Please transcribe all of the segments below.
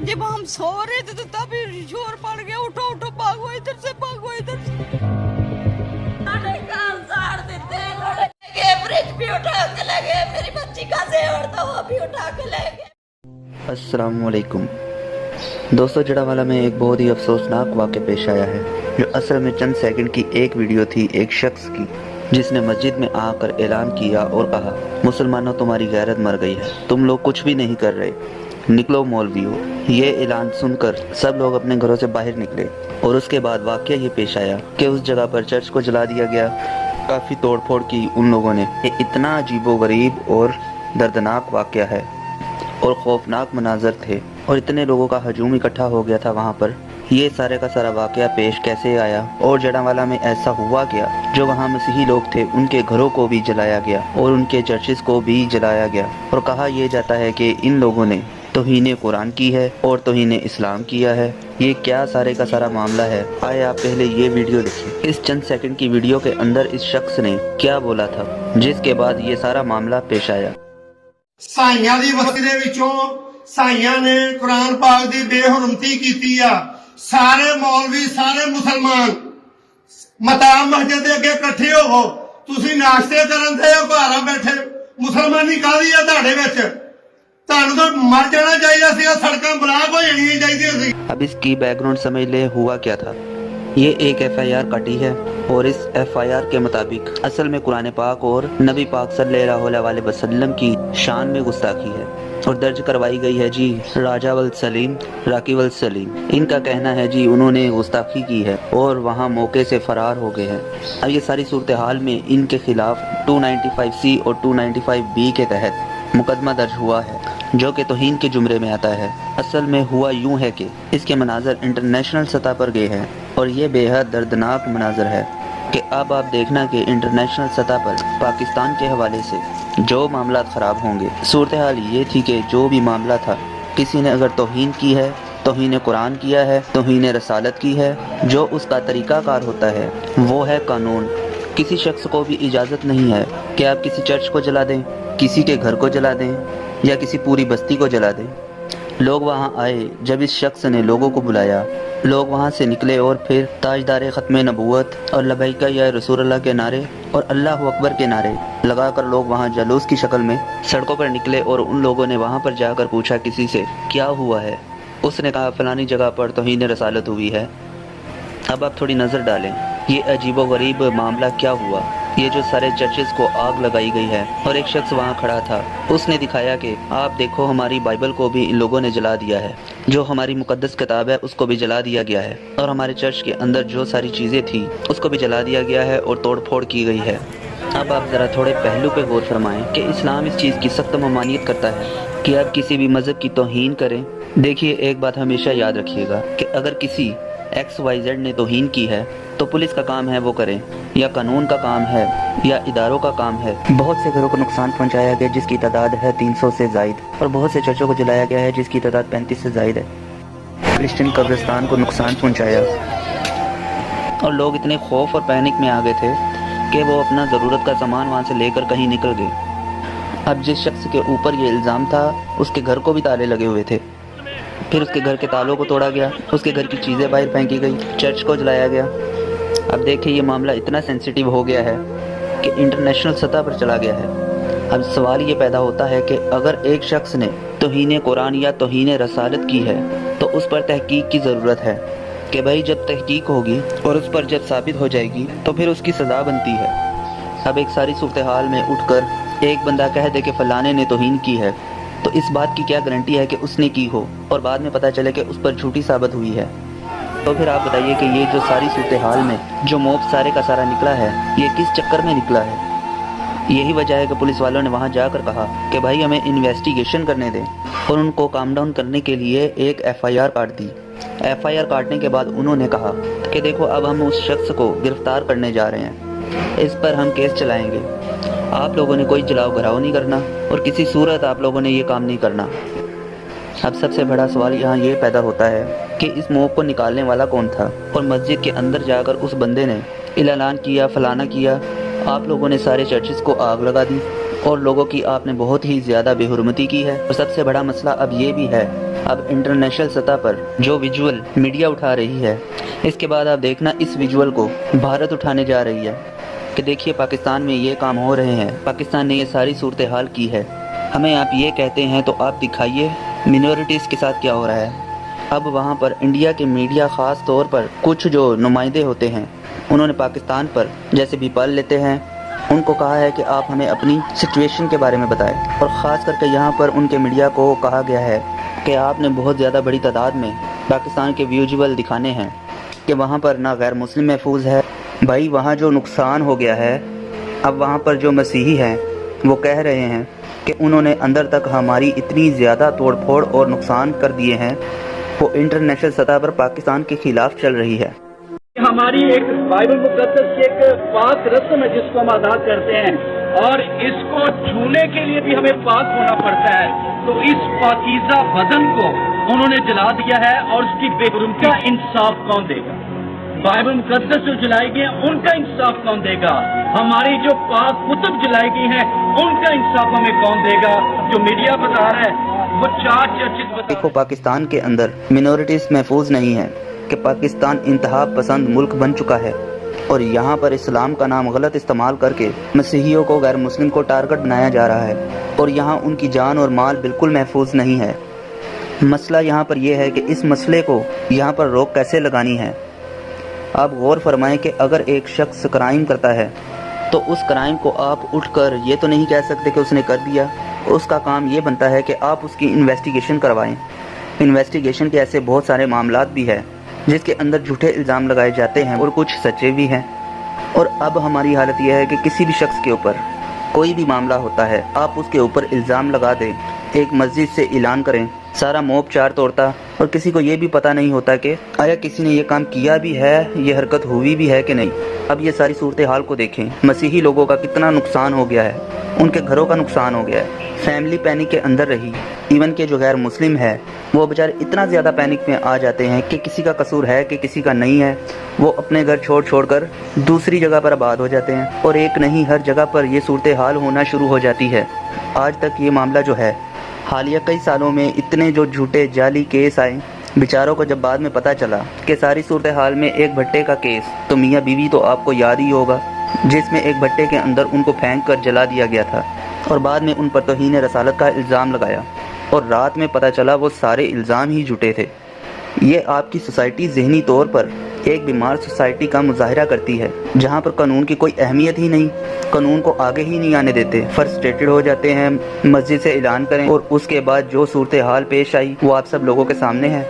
जब हम सो रहे थे तो तभी शोर पड़ गया, उठो उठो भागो इधर से, भागो इधर से। फ्रिज भी उठा के ले गए, मेरी बच्ची का जेवर था वो भी उठा के ले गए। अस्सलाम वालेकुम दोस्तों, जड़ावाला में एक बहुत ही अफसोसनाक वाक़या पेश आया है, जो असल में चंद सेकंड की एक वीडियो थी एक शख्स की, जिसने मस्जिद में आकर ऐलान किया और कहा, मुसलमानों तुम्हारी गैरत मर गई है, तुम लोग कुछ भी नहीं कर रहे, निकलो मौलवियों। ये ऐलान सुनकर सब लोग अपने घरों से बाहर निकले और उसके बाद वाक़या ये पेश आया कि उस जगह पर चर्च को जला दिया गया। काफ़ी तोड़फोड़ की उन लोगों ने। ये इतना अजीबोगरीब और दर्दनाक वाक़या है और खौफनाक मनाजर थे और इतने लोगों का हजूम इकट्ठा हो गया था वहाँ पर। ये सारे का सारा वाक़या पेश कैसे आया और जड़ावाला में ऐसा हुआ क्या, जो वहाँ मसीही लोग थे उनके घरों को भी जलाया गया और उनके चर्चेस को भी जलाया गया। और कहा यह जाता है कि इन लोगों ने तौहीन कुरान की है और तौहीन इस्लाम किया है। ये क्या सारे का सारा मामला है, आए आप पहले ये वीडियो देखिए। इस चंद सेकंड की वीडियो के अंदर इस शख्स ने क्या बोला था, जिसके बाद ये सारा मामला पेश आया। ਸਾਈਆਂ ਦੀ ਬਸਤੀ ਦੇ ਵਿੱਚੋਂ ਸਾਈਆਂ ਨੇ ਕੁਰਾਨ ਪਾਕ ਦੀ ਬੇਹੁਰਮਤੀ ਕੀਤੀ ਆ। ਸਾਰੇ ਮੌਲਵੀ ਸਾਰੇ ਮੁਸਲਮਾਨ ਮਤਾ ਮਸਜਿਦ ਦੇ ਅੱਗੇ ਇਕੱਠੇ ਹੋਵੋ। ਤੁਸੀਂ ਨਾਸ਼ਤੇ ਕਰਨ ਤੇ ਘਰਾਂ ਬੈਠੇ, ਮੁਸਲਮਾਨੀ ਕਾਹਦੀ ਆ ਤੁਹਾਡੇ ਵਿੱਚ? ਤੁਹਾਨੂੰ ਤਾਂ ਮਰ ਜਾਣਾ ਚਾਹੀਦਾ ਸੀ, ਸੜਕਾਂ ਬਲਾਕ ਹੋ ਜਾਣੀਆਂ ਚਾਹੀਦੀਆਂ ਸੀ। अब इसकी बैकग्राउंड समझ ले हुआ क्या था। ये एक FIR काटी है और इस FIR के मुताबिक असल में कुरान पाक और नबी पाक सल्लल्लाहु अलैहि वसल्लम की शान में गुस्ताखी है और दर्ज करवाई गई है जी राजा वल सलीम, राकीब वल सलीम। इनका कहना है जी उन्होंने गुस्ताखी की है और वहाँ मौके से फरार हो गए हैं। अब ये सारी सूरत हाल में इनके खिलाफ 295C और 295B के तहत मुकदमा दर्ज हुआ है, जो कि तौहीन के जुमरे में आता है। असल में हुआ यूं है कि इसके मनाजर इंटरनेशनल सतह पर गए हैं और ये बेहद दर्दनाक मनाजर है कि अब आप देखना कि इंटरनेशनल सतह पर पाकिस्तान के हवाले से जो मामला ख़राब होंगे। सूरत हाल ये थी कि जो भी मामला था, किसी ने अगर तौहीन की है, तौहीन कुरान किया है, तौहीन रसालत की है, जो उसका तरीक़ाकार होता है वो है कानून। किसी शख्स को भी इजाज़त नहीं है कि आप किसी चर्च को जला दें, किसी के घर को जला दें या किसी पूरी बस्ती को जला दें। लोग वहाँ आए, जब इस शख्स ने लोगों को बुलाया, लोग वहाँ से निकले और फिर ताजदार ख़त्म नबूवत और लबैका या रसूलुल्लाह के नारे और अल्लाह अकबर के नारे लगाकर लोग वहाँ जुलूस की शक्ल में सड़कों पर निकले और उन लोगों ने वहाँ पर जाकर पूछा किसी से क्या हुआ है। उसने कहा फ़लानी जगह पर तौहीन रसालत हुई है। अब आप थोड़ी नज़र डालें, ये अजीबोगरीब मामला क्या हुआ। ये जो सारे चर्चेस को आग लगाई गई है और एक शख्स वहाँ खड़ा था, उसने दिखाया कि आप देखो हमारी बाइबल को भी इन लोगों ने जला दिया है, जो हमारी मुकद्दस किताब है उसको भी जला दिया गया है और हमारे चर्च के अंदर जो सारी चीज़ें थी उसको भी जला दिया गया है और तोड़ फोड़ की गई है। अब आप ज़रा थोड़े पहलू पे गौर फरमाएं कि इस्लाम इस चीज़ की सख्त ममानियत करता है कि आप किसी भी मज़हब की तौहीन करें। देखिए, एक बात हमेशा याद रखिएगा कि अगर किसी XYZ ने तौहीन की है तो पुलिस का काम है वो करें, या कानून का काम है या इदारों का काम है। बहुत से घरों को नुकसान पहुंचाया गया जिसकी तादाद है 300 से ज़ायद, और बहुत से चर्चों को जलाया गया है जिसकी तादाद 35 से ज़ायद है। क्रिश्चियन कब्रिस्तान को नुकसान पहुंचाया और लोग इतने खौफ और पैनिक में आ गए थे कि वो अपना ज़रूरत का सामान वहाँ से लेकर कहीं निकल गए। अब जिस शख्स के ऊपर ये इल्ज़ाम था उसके घर को भी ताले लगे हुए थे, फिर उसके घर के तालों को तोड़ा गया, उसके घर की चीज़ें बाहर फेंकी गई, चर्च को जलाया गया। अब देखिए, ये मामला इतना सेंसिटिव हो गया है कि इंटरनेशनल सतह पर चला गया है। अब सवाल ये पैदा होता है कि अगर एक शख्स ने तौहीन कुरान या तौहीन रसालत की है तो उस पर तहकीक की ज़रूरत है कि भाई जब तहकीक होगी और उस पर जब साबित हो जाएगी तो फिर उसकी सज़ा बनती है। अब एक सारी सूरत हाल में उठकर एक बंदा कह दे कि फ़लाने ने तौहीन की है, तो इस बात की क्या गारंटी है कि उसने की हो और बाद में पता चले कि उस पर झूठी साबित हुई है। तो फिर आप बताइए कि ये जो सारी सूरत हाल में जो मौत सारे का सारा निकला है, ये किस चक्कर में निकला है। यही वजह है कि पुलिस वालों ने वहाँ जाकर कहा कि भाई हमें इन्वेस्टिगेशन करने दें, और उनको काम डाउन करने के लिए एक FIR काट दी। FIR काटने के बाद उन्होंने कहा कि देखो अब हम उस शख्स को गिरफ्तार करने जा रहे हैं, इस पर हम केस चलाएँगे। आप लोगों ने कोई जलाओ घराव नहीं करना और किसी सूरत आप लोगों ने ये काम नहीं करना। अब सबसे बड़ा सवाल यहाँ ये पैदा होता है कि इस मौत को निकालने वाला कौन था, और मस्जिद के अंदर जाकर उस बंदे ने ऐलान किया, फलाना किया, आप लोगों ने सारे चर्चेस को आग लगा दी और लोगों की आपने बहुत ही ज़्यादा बेहुरमती की है। और सबसे बड़ा मसला अब ये भी है اب इंटरनेशनल सतह पर जो विजुअल मीडिया उठा रही है, इसके बाद आप देखना इस विजुअल को भारत उठाने जा रही है कि देखिए पाकिस्तान में ये काम हो रहे हैं, पाकिस्तान ने ये सारी सूरत हाल की है। हमें आप ये कहते हैं तो आप दिखाइए मिनॉरिटीज़ के साथ क्या हो रहा है। अब वहाँ पर इंडिया के मीडिया ख़ास तौर पर कुछ जो नुमाइंदे होते हैं, उन्होंने पाकिस्तान पर जैसे भी पल लेते हैं, उनको कहा है कि आप हमें अपनी सिचुएशन के बारे में बताएं। और ख़ास करके यहाँ पर उनके मीडिया को कहा गया है कि आपने बहुत ज़्यादा बड़ी तादाद में पाकिस्तान के विजुअल दिखाने हैं कि वहाँ पर ना गैर मुस्लिम महफूज है। भाई वहाँ जो नुकसान हो गया है, अब वहाँ पर जो मसीही हैं वो कह रहे हैं कि उन्होंने अंदर तक हमारी इतनी ज़्यादा तोड़ फोड़ और नुकसान कर दिए हैं, वो इंटरनेशनल सतह पर पाकिस्तान के ख़िलाफ़ चल रही है। हमारी एक बाइबल मुकद्दस की एक पाक रस्म है जिसको हम आज़ाद करते हैं, और इसको छूने के लिए भी हमें पाक होना पड़ता है। तो इस पाकीज़ा बदन को उन्होंने जला दिया है, और उसकी बेगुनाही का इंसाफ कौन देगा? बाइबल मुकद्दस जो जलाई गई है उनका इंसाफ कौन देगा? हमारी जो पाक कुतुब जलाई गई हैं उनका इंसाफ हमें कौन देगा? जो मीडिया बता रहा है वो चार चर्चित बता। देखो पाकिस्तान के अंदर मिनॉरिटीज़ महफूज नहीं है कि पाकिस्तान इंतहा पसंद मुल्क बन चुका है, और यहाँ पर इस्लाम का नाम गलत इस्तेमाल करके मसीहियों को गैर मुस्लिम को टारगेट बनाया जा रहा है, और यहाँ उनकी जान और माल बिल्कुल महफूज नहीं है। मसला यहाँ पर यह है कि इस मसले को यहाँ पर रोक कैसे लगानी है। आप गौर फरमाएं कि अगर एक शख्स क्राइम करता है तो उस क्राइम को आप उठकर ये तो नहीं कह सकते कि उसने कर दिया। उसका काम ये बनता है कि आप उसकी इन्वेस्टिगेशन करवाएं। इन्वेस्टिगेशन के ऐसे बहुत सारे मामलात भी हैं जिसके अंदर झूठे इल्ज़ाम लगाए जाते हैं और कुछ सच्चे भी हैं। और अब हमारी हालत यह है कि किसी भी शख्स के ऊपर कोई भी मामला होता है, आप उसके ऊपर इल्ज़ाम लगा दें, एक मस्जिद से ऐलान करें, सारा मोब चार तोड़ता, और किसी को ये भी पता नहीं होता कि आया किसी ने ये काम किया भी है, ये हरकत हुई भी है कि नहीं। अब ये सारी सूरत हाल को देखें, मसीही लोगों का कितना नुकसान हो गया है, उनके घरों का नुकसान हो गया है, फैमिली पैनिक के अंदर रही। इवन के जो गैर मुस्लिम है वो बेचारे इतना ज़्यादा पैनिक में आ जाते हैं कि किसी का कसूर है कि किसी का नहीं है, वो अपने घर छोड़ कर दूसरी जगह पर आबाद हो जाते हैं। और एक नहीं हर जगह पर ये सूरत हाल होना शुरू हो जाती है। आज तक ये मामला जो है, हालिया कई सालों में इतने जो झूठे जाली केस आए, बेचारों को जब बाद में पता चला कि सारी सूरत हाल में एक भट्टे का केस, तो मियाँ बीवी तो आपको याद ही होगा, जिसमें एक भट्टे के अंदर उनको फेंक कर जला दिया गया था, और बाद में उन पर तौहीन रसालत का इल्ज़ाम लगाया, और रात में पता चला वो सारे इल्ज़ाम ही झूठे थे। ये आपकी सोसाइटी ज़हनी तौर पर एक बीमार सोसाइटी का मुजाहिरा करती है, जहाँ पर कानून की कोई अहमियत ही नहीं, कानून को आगे ही नहीं आने देते, फ्रस्ट्रेटेड हो जाते हैं, मस्जिद से ऐलान करें, और उसके बाद जो सूरत हाल पेश आई वो आप सब लोगों के सामने है।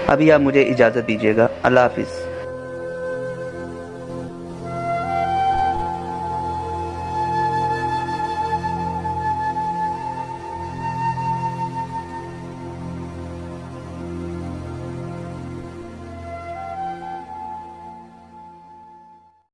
अभी आप मुझे इजाज़त दीजिएगा। अल्लाह हाफिज़।